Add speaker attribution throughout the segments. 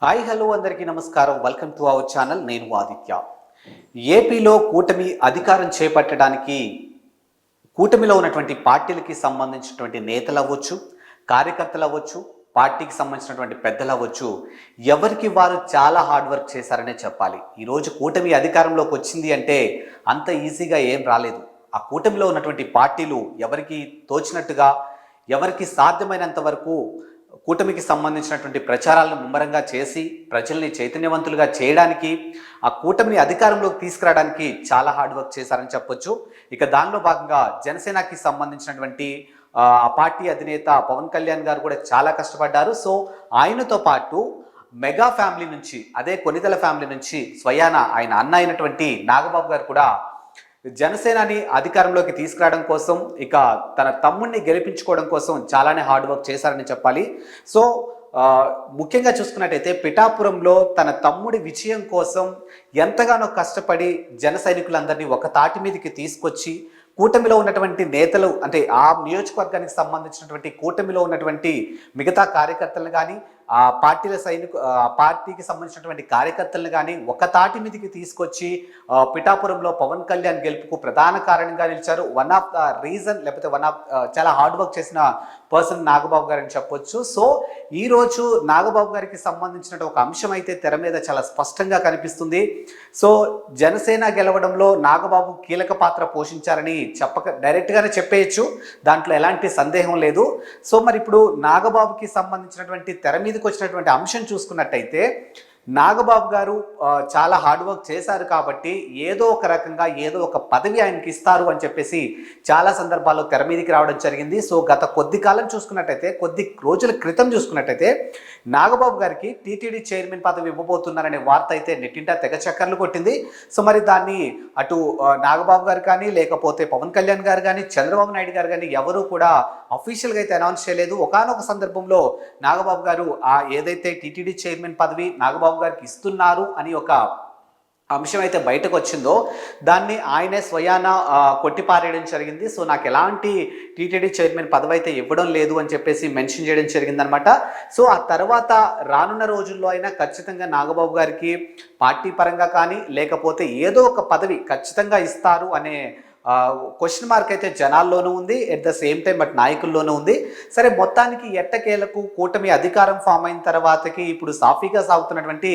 Speaker 1: Hi hello అందరికీ నమస్కారం. Welcome to our channel. నేను ఆదిత్య. ఏపీలో కూటమి అధికారం చేపట్టడానికి కూటమిలో ఉన్నటువంటి పార్టీలకి సంబంధించినటువంటి నేతలు అవ్వచ్చు, కార్యకర్తలు అవ్వచ్చు, పార్టీకి సంబంధించినటువంటి పెద్దలు అవ్వచ్చు, ఎవరికి వారు చాలా హార్డ్ వర్క్ చేశారనే చెప్పాలి. ఈరోజు కూటమి అధికారంలోకి వచ్చింది అంటే అంత ఈజీగా ఏం రాలేదు. ఆ కూటమిలో ఉన్నటువంటి పార్టీలు ఎవరికి తోచినట్టుగా, ఎవరికి సాధ్యమైనంత వరకు కూటమికి సంబంధించినటువంటి ప్రచారాలను ముమ్మరంగా చేసి ప్రజల్ని చైతన్యవంతులుగా చేయడానికి, ఆ కూటమిని అధికారంలోకి తీసుకురావడానికి చాలా హార్డ్ వర్క్ చేశారని చెప్పొచ్చు. ఇక దానిలో భాగంగా జనసేనకి సంబంధించినటువంటి ఆ పార్టీ అధినేత పవన్ కళ్యాణ్ గారు కూడా చాలా కష్టపడ్డారు. సో ఆయనతో పాటు మెగా ఫ్యామిలీ నుంచి, అదే కొనిదెల ఫ్యామిలీ నుంచి స్వయాన ఆయన అన్న అయినటువంటి నాగబాబు గారు కూడా జనసేనని అధికారంలోకి తీసుకురావడం కోసం, ఇక తన తమ్ముడిని గెలిపించుకోవడం కోసం చాలానే హార్డ్ వర్క్ చేశారని చెప్పాలి. సో ముఖ్యంగా చూసుకున్నట్టయితే పిఠాపురంలో తన తమ్ముడి విజయం కోసం ఎంతగానో కష్టపడి జన సైనికులందరినీ ఒక తాటి మీదకి తీసుకొచ్చి కూటమిలో ఉన్నటువంటి నేతలు, అంటే ఆ నియోజకవర్గానికి సంబంధించినటువంటి కూటమిలో ఉన్నటువంటి మిగతా కార్యకర్తలను కానీ, ఆ పార్టీకి సంబంధించినటువంటి కార్యకర్తలను కానీ ఒక తాటి మీదకి తీసుకొచ్చి పిఠాపురంలో పవన్ కళ్యాణ్ గెలుపుకు ప్రధాన కారణంగా నిలిచారు. వన్ ఆఫ్ ద రీజన్, లేకపోతే చాలా హార్డ్ వర్క్ చేసిన పర్సన్ నాగబాబు గారు అని చెప్పొచ్చు. సో ఈరోజు నాగబాబు గారికి సంబంధించిన ఒక అంశం అయితే తెర మీద చాలా స్పష్టంగా కనిపిస్తుంది. సో జనసేన గెలవడంలో నాగబాబు కీలక పాత్ర పోషించారని డైరెక్ట్గానే చెప్పేయచ్చు, దాంట్లో ఎలాంటి సందేహం లేదు. సో మరి ఇప్పుడు నాగబాబుకి సంబంధించినటువంటి తెర మీదకి వచ్చినటువంటి అంశం చూసుకున్నట్టయితే, నాగబాబు గారు చాలా హార్డ్ వర్క్ చేశారు కాబట్టి ఏదో ఒక రకంగా ఏదో ఒక పదవి ఆయనకి ఇస్తారు అని చెప్పేసి చాలా సందర్భాల్లో తెర మీదకి రావడం జరిగింది. సో గత కొద్ది కాలం చూసుకున్నట్టయితే, కొద్ది రోజుల క్రితం చూసుకున్నట్టయితే నాగబాబు గారికి టీటీడీ చైర్మన్ పదవి ఇవ్వబోతున్నారనే వార్త అయితే నెట్టింటా తెగ చక్కర్లు కొట్టింది. సో మరి దాన్ని అటు నాగబాబు గారు కానీ, లేకపోతే పవన్ కళ్యాణ్ గారు కానీ, చంద్రబాబు నాయుడు గారు కానీ ఎవరూ కూడా అఫీషియల్గా అయితే అనౌన్స్ చేయలేదు. ఒకానొక సందర్భంలో నాగబాబు గారు ఏదైతే టీటీడీ చైర్మన్ పదవి నాగబాబు గారికి ఇస్తున్నారు అని ఒక అంశం అయితే బయటకు వచ్చిందో దాన్ని ఆయనే స్వయాన కొట్టిపారేయడం జరిగింది. సో నాకు ఎలాంటి టీటీడీ చైర్మన్ పదవి అయితే ఇవ్వడం లేదు అని చెప్పేసి మెన్షన్ చేయడం జరిగిందనమాట. సో ఆ తర్వాత రానున్న రోజుల్లో అయినా ఖచ్చితంగా నాగబాబు గారికి పార్టీ పరంగా కానీ, లేకపోతే ఏదో ఒక పదవి ఖచ్చితంగా ఇస్తారు అనే క్వశ్చన్ మార్క్ అయితే జనాల్లోనూ ఉంది, at the same time but నాయకుల్లోనూ ఉంది. సరే మొత్తానికి ఎట్టకేలకు కూటమి అధికారం ఫామ్ అయిన తర్వాతకి ఇప్పుడు సాఫీగా సాగుతున్నటువంటి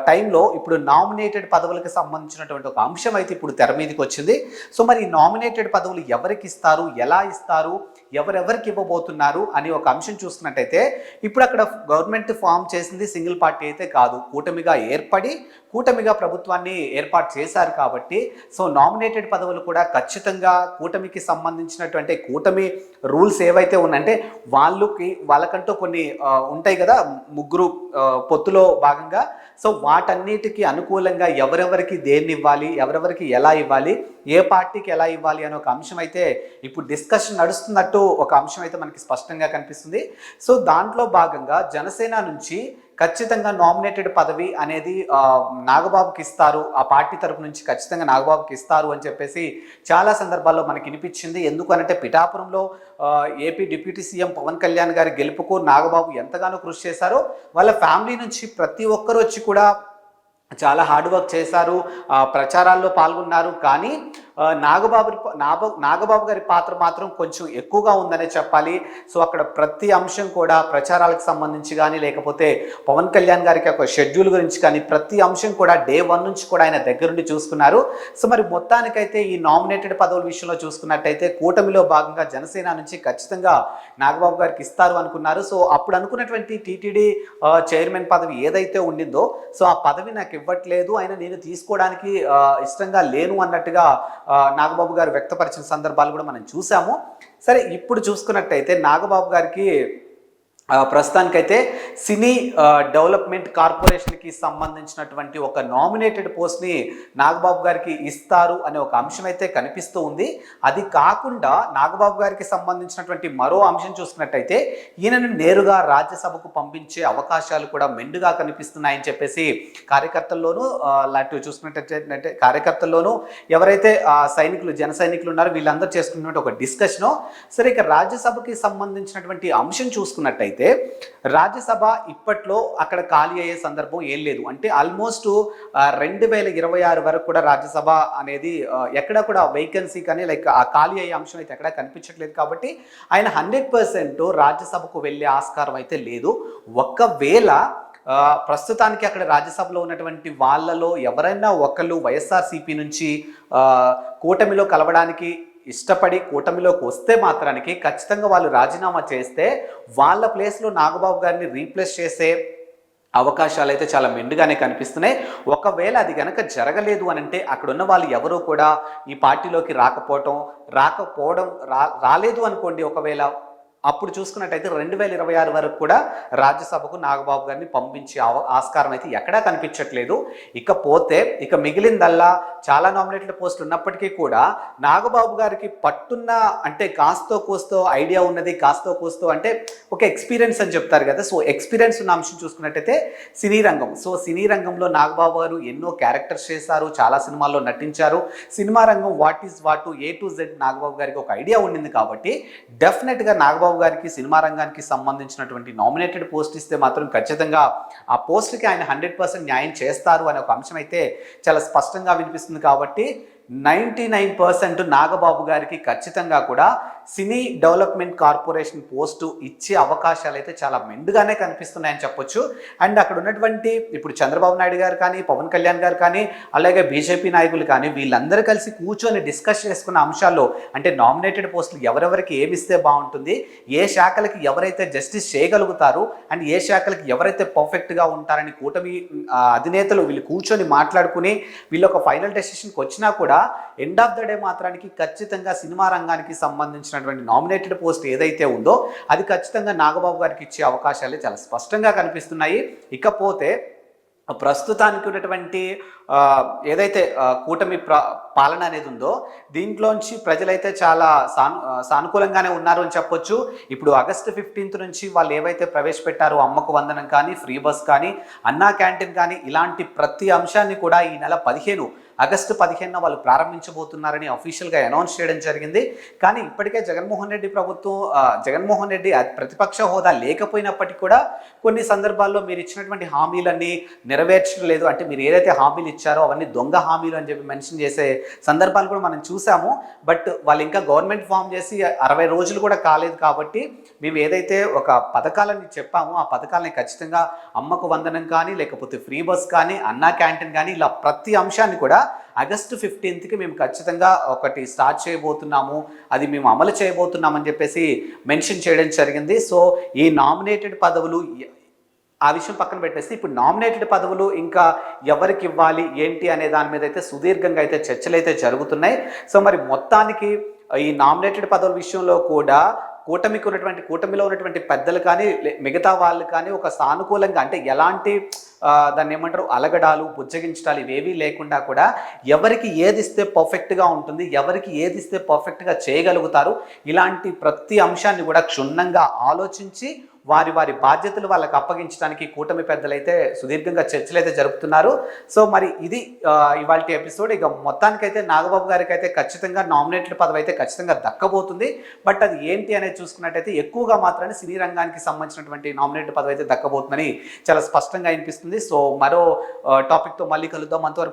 Speaker 1: టైంలో ఇప్పుడు నామినేటెడ్ పదవులకు సంబంధించినటువంటి ఒక అంశం అయితే ఇప్పుడు తెర మీదకి వచ్చింది. సో మరి నామినేటెడ్ పదవులు ఎవరికి ఇస్తారు, ఎలా ఇస్తారు, ఎవరెవరికి ఇవ్వబోతున్నారు అని ఒక అంశం చూసుకున్నట్టయితే, ఇప్పుడు అక్కడ గవర్నమెంట్ ఫామ్ చేసింది సింగిల్ పార్టీ అయితే కాదు, కూటమిగా ప్రభుత్వాన్ని ఏర్పాటు చేశారు కాబట్టి సో నామినేటెడ్ పదవులు కూడా ఖచ్చితంగా కూటమికి సంబంధించినటువంటి కూటమి రూల్స్ ఏవైతే ఉన్నాయంటే వాళ్ళకంటూ కొన్ని ఉంటాయి కదా, ముగ్గురు పొత్తులో భాగంగా. సో వాటన్నిటికీ అనుకూలంగా ఎవరెవరికి దేన్ని ఇవ్వాలి, ఎవరెవరికి ఎలా ఇవ్వాలి, ఏ పార్టీకి ఎలా ఇవ్వాలి అనే ఒక అంశం అయితే ఇప్పుడు డిస్కషన్ నడుస్తున్నట్టు ఒక అంశం అయితే మనకి స్పష్టంగా కనిపిస్తుంది. సో దాంట్లో భాగంగా జనసేన నుంచి ఖచ్చితంగా నామినేటెడ్ పదవి అనేది నాగబాబుకి ఇస్తారు, ఆ పార్టీ తరపు నుంచి ఖచ్చితంగా నాగబాబుకి ఇస్తారు అని చెప్పేసి చాలా సందర్భాల్లో మనకి వినిపించింది. ఎందుకు అనంటే పిఠాపురంలో AP deputy CM Pawan Kalyan గారి గెలుపుకు నాగబాబు ఎంతగానో కృషి చేశారో, వాళ్ళ ఫ్యామిలీ నుంచి ప్రతి ఒక్కరు వచ్చి కూడా చాలా హార్డ్ వర్క్ చేశారు, ప్రచారాల్లో పాల్గొన్నారు. కానీ నాగబాబు గారి పాత్ర మాత్రం కొంచెం ఎక్కువగా ఉందనే చెప్పాలి. సో అక్కడ ప్రతి అంశం కూడా ప్రచారాలకు సంబంధించి కానీ, లేకపోతే పవన్ కళ్యాణ్ గారికి ఒక షెడ్యూల్ గురించి కానీ ప్రతి అంశం కూడా డే 1 నుంచి కూడా ఆయన దగ్గరుండి చూసుకున్నారు. సో మరి మొత్తానికైతే ఈ నామినేటెడ్ పదవుల విషయంలో చూసుకున్నట్టయితే కూటమిలో భాగంగా జనసేన నుంచి ఖచ్చితంగా నాగబాబు గారికి ఇస్తారు అనుకున్నారు. సో అప్పుడు అనుకున్నటువంటి టీటీడీ చైర్మన్ పదవి ఏదైతే ఉండిందో, సో ఆ పదవి నాకు ఇవ్వట్లేదు, నేను తీసుకోవడానికి ఇష్టంగా లేను అన్నట్టుగా నాగబాబు గారు వ్యక్తపరిచిన సందర్భాలు కూడా మనం చూసాము. సరే ఇప్పుడు చూసుకున్నట్టయితే నాగబాబు గారికి ప్రస్తుతానికైతే సినీ డెవలప్మెంట్ కార్పొరేషన్కి సంబంధించినటువంటి ఒక నామినేటెడ్ పోస్ట్ని నాగబాబు గారికి ఇస్తారు అనే ఒక అంశం అయితే కనిపిస్తూ ఉంది. అది కాకుండా నాగబాబు గారికి సంబంధించినటువంటి మరో అంశం చూసుకున్నట్టయితే ఈయనను నేరుగా రాజ్యసభకు పంపించే అవకాశాలు కూడా మెండుగా కనిపిస్తున్నాయని చెప్పేసి కార్యకర్తల్లోనూ ఎవరైతే జన సైనికులు ఉన్నారో వీళ్ళందరూ చేసుకున్నటువంటి ఒక డిస్కషను. సరే ఇక రాజ్యసభకి సంబంధించినటువంటి అంశం చూసుకున్నట్టయితే చూసుకున్నట్టయితే రాజ్యసభ ఇప్పట్లో అక్కడ ఖాళీ అయ్యే సందర్భం ఏం లేదు. అంటే ఆల్మోస్ట్ 2026 వరకు కూడా రాజ్యసభ అనేది ఎక్కడ కూడా వేకెన్సీ కానీ లైక్ ఆ ఖాళీ అయ్యే అంశం అయితే ఎక్కడా కనిపించట్లేదు. కాబట్టి ఆయన 100% రాజ్యసభకు వెళ్ళే ఆస్కారం అయితే లేదు. ఒకవేళ ప్రస్తుతానికి అక్కడ రాజ్యసభలో ఉన్నటువంటి వాళ్ళలో ఎవరైనా ఒకళ్ళు వైఎస్ఆర్సీపీ నుంచి కూటమిలో కలవడానికి ఇష్టపడి కూటమిలోకి వస్తే మాత్రానికి ఖచ్చితంగా వాళ్ళు రాజీనామా చేస్తే వాళ్ళ ప్లేస్లో నాగబాబు గారిని రీప్లేస్ చేసే అవకాశాలు అయితే చాలా మెండుగానే కనిపిస్తున్నాయి. ఒకవేళ అది కనుక జరగలేదు అని అంటే అక్కడ ఉన్న వాళ్ళు ఎవరూ కూడా ఈ పార్టీలోకి రాలేదు అనుకోండి. ఒకవేళ అప్పుడు చూసుకున్నట్టయితే 2026 వరకు కూడా రాజ్యసభకు నాగబాబు గారిని పంపించే ఆస్కారం అయితే ఎక్కడా కనిపించట్లేదు. ఇకపోతే మిగిలిందల్లా చాలా నామినేటెడ్ పోస్టులు ఉన్నప్పటికీ కూడా నాగబాబు గారికి పట్టున్న అంటే కాస్తో కూస్తో ఐడియా ఉన్నది, కాస్తో కూస్తో అంటే ఒక ఎక్స్పీరియన్స్ అని చెప్తారు కదా. సో ఎక్స్పీరియన్స్ ఉన్న అంశం చూసుకున్నట్టయితే సినీ రంగం. సో సినీ రంగంలో నాగబాబు గారు ఎన్నో క్యారెక్టర్స్ చేశారు, చాలా సినిమాల్లో నటించారు. సినిమా రంగం what is what A to Z Nagababu గారికి ఒక ఐడియా ఉండింది. కాబట్టి డెఫినెట్గా నాగబాబు గారికి సినిమా రంగానికి సంబంధించినటువంటి నామినేటెడ్ పోస్ట్ ఇస్తే మాత్రం ఖచ్చితంగా ఆ పోస్ట్కి ఆయన 100% న్యాయం చేస్తారు అనే ఒక అంశం అయితే చాలా స్పష్టంగా వినిపిస్తుంది. కాబట్టి 99% నాగబాబు గారికి ఖచ్చితంగా కూడా సినీ డెవలప్మెంట్ కార్పొరేషన్ పోస్టు ఇచ్చే అవకాశాలు అయితే చాలా మెండుగానే కనిపిస్తున్నాయని చెప్పొచ్చు. అండ్ అక్కడ ఉన్నటువంటి ఇప్పుడు చంద్రబాబు నాయుడు గారు కానీ, పవన్ కళ్యాణ్ గారు కానీ, అలాగే బీజేపీ నాయకులు కానీ వీళ్ళందరూ కలిసి కూర్చొని డిస్కస్ చేసుకున్న అంశాల్లో అంటే నామినేటెడ్ పోస్టులు ఎవరెవరికి ఏమిస్తే బాగుంటుంది, ఏ శాఖలకి ఎవరైతే జస్టిస్ చేయగలుగుతారు అండ్ ఏ శాఖలకి ఎవరైతే పర్ఫెక్ట్గా ఉంటారని కూటమి అధినేతలు వీళ్ళు కూర్చొని మాట్లాడుకుని వీళ్ళు ఒక ఫైనల్ డెసిషన్కి వచ్చినా కూడా ఎండ్ ఆఫ్ ద డే మాత్రానికి ఖచ్చితంగా సినిమా రంగానికి సంబంధించినటువంటి నామినేటెడ్ పోస్ట్ ఏదైతే ఉందో అది ఖచ్చితంగా నాగబాబు గారికి ఇచ్చే అవకాశాలు చాలా స్పష్టంగా కనిపిస్తున్నాయి. ఇకపోతే ప్రస్తుతానికి ఉన్నటువంటి ఏదైతే కూటమి పాలన అనేది ఉందో దీంట్లోంచి ప్రజలైతే చాలా సానుకూలంగానే ఉన్నారు అని చెప్పొచ్చు. ఇప్పుడు ఆగస్టు 15 నుంచి వాళ్ళు ఏవైతే ప్రవేశపెట్టారో అమ్మకు వందనం కానీ, ఫ్రీ బస్ కానీ, అన్నా క్యాంటీన్ కానీ ఇలాంటి ప్రతి అంశాన్ని కూడా ఈ నెల ఆగస్టు 15 వాళ్ళు ప్రారంభించబోతున్నారని అఫీషియల్గా అనౌన్స్ చేయడం జరిగింది. కానీ ఇప్పటికే జగన్మోహన్ రెడ్డి ప్రతిపక్ష హోదా లేకపోయినప్పటికీ కూడా కొన్ని సందర్భాల్లో మీరు ఇచ్చినటువంటి హామీలన్నీ నెరవేర్చలేదు, అంటే మీరు ఏదైతే హామీలు ఇచ్చారో అవన్నీ దొంగ హామీలు అని చెప్పి మెన్షన్ చేసే సందర్భాలు కూడా మనం చూసాము. బట్ వాళ్ళు ఇంకా గవర్నమెంట్ ఫామ్ చేసి 60 రోజులు కూడా కాలేదు. కాబట్టి మేము ఏదైతే ఒక పథకాలని చెప్పామో ఆ పథకాలని ఖచ్చితంగా అమ్మకు వందనం కానీ, లేకపోతే ఫ్రీ బస్ కానీ, అన్నా క్యాంటీన్ కానీ ఇలా ప్రతి అంశాన్ని కూడా ఆగస్టు 15కి మేము ఖచ్చితంగా ఒకటి స్టార్ట్ చేయబోతున్నాము, అది మేము అమలు చేయబోతున్నామని చెప్పేసి మెన్షన్ చేయడం జరిగింది. సో ఈ నామినేటెడ్ పదవులు ఆ విషయం పక్కన పెట్టేస్తే ఇప్పుడు నామినేటెడ్ పదవులు ఇంకా ఎవరికి ఇవ్వాలి ఏంటి అనే దాని మీద అయితే సుదీర్ఘంగా అయితే చర్చలు అయితే జరుగుతున్నాయి. సో మరి మొత్తానికి ఈ నామినేటెడ్ పదవుల విషయంలో కూడా కూటమిలో ఉన్నటువంటి పెద్దలు కానీ మిగతా వాళ్ళు కానీ ఒక సానుకూలంగా అంటే ఎలాంటి దాన్ని ఏమంటారు అలగడాలు బుజ్జగించడాలు ఇవేవీ లేకుండా కూడా ఎవరికి ఏది ఇస్తే పర్ఫెక్ట్గా ఉంటుంది, ఎవరికి ఏది ఇస్తే పర్ఫెక్ట్గా చేయగలుగుతారు, ఇలాంటి ప్రతి అంశాన్ని కూడా క్షుణ్ణంగా ఆలోచించి వారి బాధ్యతలు వాళ్ళకి అప్పగించడానికి కూటమి పెద్దలైతే సుదీర్ఘంగా చర్చలు అయితే జరుపుతున్నారు. సో మరి ఇది ఇవాల్టి ఎపిసోడ్. ఇక మొత్తానికైతే నాగబాబు గారికి అయితే ఖచ్చితంగా నామినేటెడ్ పదవి అయితే ఖచ్చితంగా దక్కబోతుంది. బట్ అది ఏంటి అనేది చూసుకున్నట్టయితే ఎక్కువగా మాత్రమే సినీ రంగానికి సంబంధించినటువంటి నామినేటెడ్ పదవి అయితే దక్కబోతుందని చాలా స్పష్టంగా అనిపిస్తుంది. సో మరో టాపిక్తో మళ్ళీ కలుద్దాం. అంతవరకు